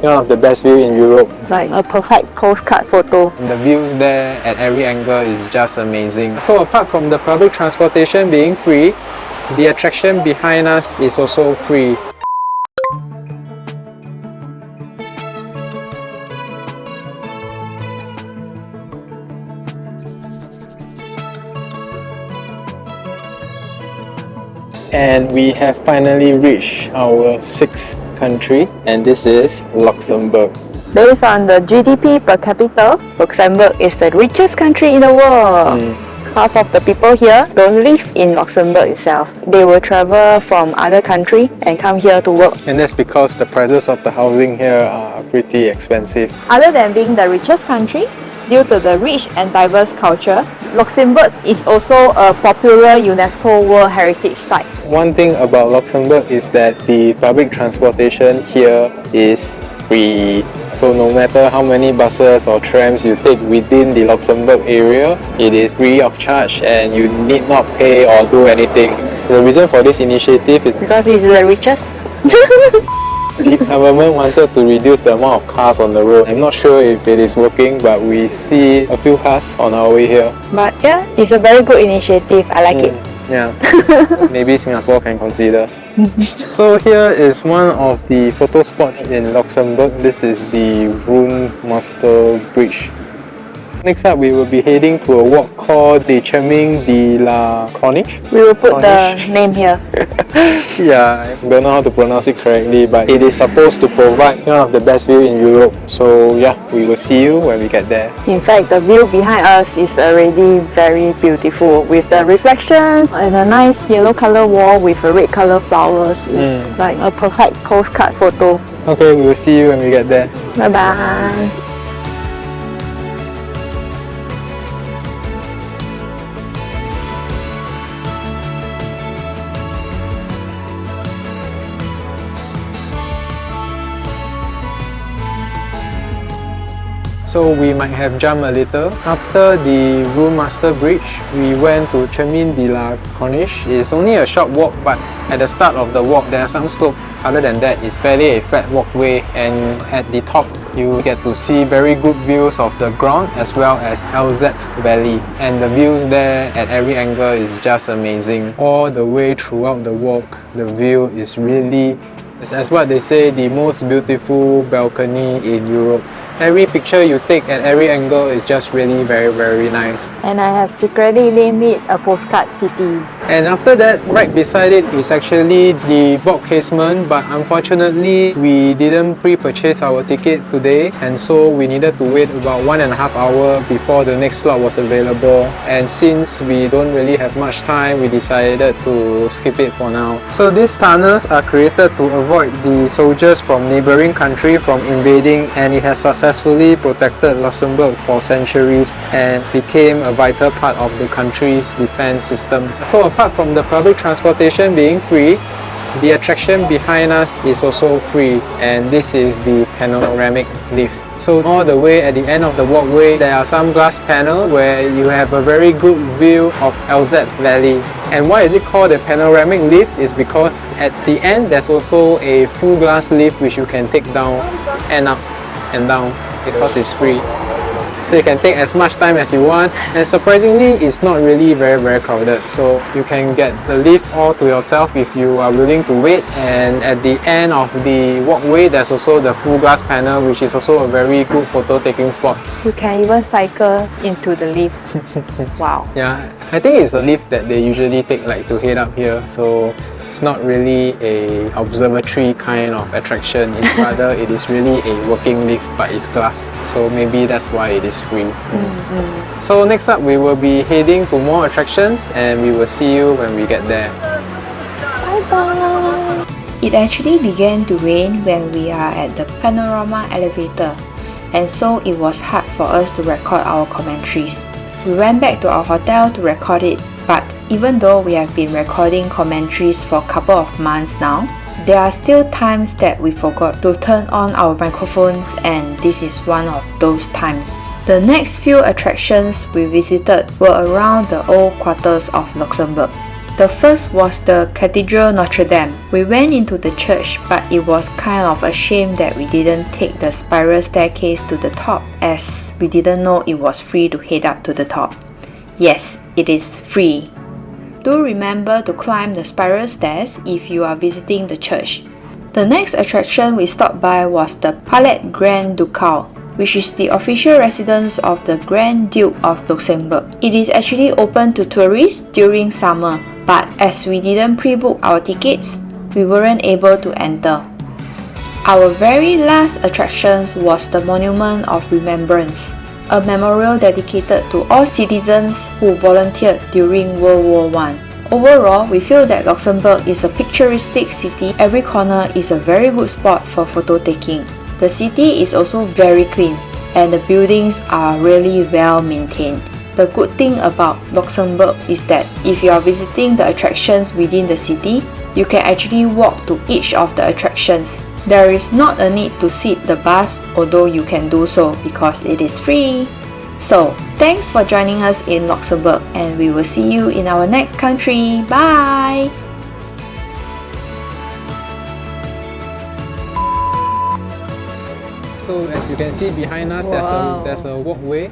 one of the best view in Europe. Like a perfect postcard photo. And the views there at every angle is just amazing. So apart from the public transportation being free, the attraction behind us is also free. And we have finally reached our 6th country, and this is Luxembourg. Based on the GDP per capita, Luxembourg is the richest country in the world. Half of the people here don't live in Luxembourg itself. They will travel from other country and come here to work. And that's because the prices of the housing here are pretty expensive. Other than being the richest country, due to the rich and diverse culture, Luxembourg is also a popular UNESCO World Heritage Site. One thing about Luxembourg is that the public transportation here is free. So no matter how many buses or trams you take within the Luxembourg area, it is free of charge and you need not pay or do anything. The reason for this initiative is Because it's the richest. the government wanted to reduce the amount of cars on the road. I'm not sure if it is working, but we see a few cars on our way here. But yeah, it's a very good initiative. I like it. Yeah, maybe Singapore can consider. So here is one of the photo spots in Luxembourg. This is the Rune Master Bridge. Next up, we will be heading to a walk called the Chemin de la Corniche. We will put Corniche. the name here. Yeah, I don't know how to pronounce it correctly, but it is supposed to provide one of the best view in Europe. So yeah, we will see you when we get there. In fact, the view behind us is already very beautiful with the reflection and a nice yellow color wall with a red color flowers. It's like a perfect postcard photo. Okay, we will see you when we get there. Bye bye. So we might have jumped a little. After the Rune Master Bridge, we went to Chemin de la Corniche. It's only a short walk, but at the start of the walk there are some slope. Other than that, it's fairly a flat walkway, and at the top you get to see very good views of the Grand as well as Alzette Valley. And the views there at every angle is just amazing. All the way throughout the walk, the view is really, as what they say, the most beautiful balcony in Europe. Every picture you take at every angle is just really very nice. And I have secretly named it a postcard city. And after that, right beside it is actually the Bock Casement, but unfortunately we didn't pre-purchase our ticket today, and so we needed to wait about 1.5 hours before the next slot was available. And since we don't really have much time, we decided to skip it for now. So these tunnels are created to avoid the soldiers from neighboring country from invading, and it has successfully protected Luxembourg for centuries and became a vital part of the country's defense system. So apart from the public transportation being free, the attraction behind us is also free, and this is the panoramic lift. So all the way at the end of the walkway, there are some glass panels where you have a very good view of Alzette Valley. And why is it called a panoramic lift? Is because at the end there's also a full glass lift which you can take down and up and down, because it's free. So you can take as much time as you want, and surprisingly it's not really very crowded, so you can get the lift all to yourself if you are willing to wait. And at the end of the walkway there's also the full glass panel, which is also a very good photo taking spot. You can even cycle into the lift. Wow. Yeah, I think it's a lift that they usually take like to head up here, so it's not really a observatory kind of attraction. Rather, it is really a working lift, but it's glass. So maybe that's why it is free. So next up, we will be heading to more attractions, and we will see you when we get there. Bye bye. It actually began to rain when we are at the panorama elevator, and so it was hard for us to record our commentaries. We went back to our hotel to record it, but even though we have been recording commentaries for a couple of months now, there are still times that we forgot to turn on our microphones, and this is one of those times. The next few attractions we visited were around the old quarters of Luxembourg. The first was the Cathedral Notre Dame. We went into the church, but it was kind of a shame that we didn't take the spiral staircase to the top, as we didn't know it was free to head up to the top. Yes, it is free. Do remember to climb the spiral stairs if you are visiting the church. The next attraction we stopped by was the Palais Grand Ducal, which is the official residence of the Grand Duke of Luxembourg. It is actually open to tourists during summer, but as we didn't pre-book our tickets, we weren't able to enter. Our very last attraction was the Monument of Remembrance, a memorial dedicated to all citizens who volunteered during World War I. Overall, we feel that Luxembourg is a picturesque city. Every corner is a very good spot for photo taking. The city is also very clean, and the buildings are really well maintained. The good thing about Luxembourg is that if you are visiting the attractions within the city, you can actually walk to each of the attractions. There is not a need to sit the bus, although you can do so because it is free. So, thanks for joining us in Luxembourg, and we will see you in our next country. Bye! So as you can see behind us, Wow. there's a walkway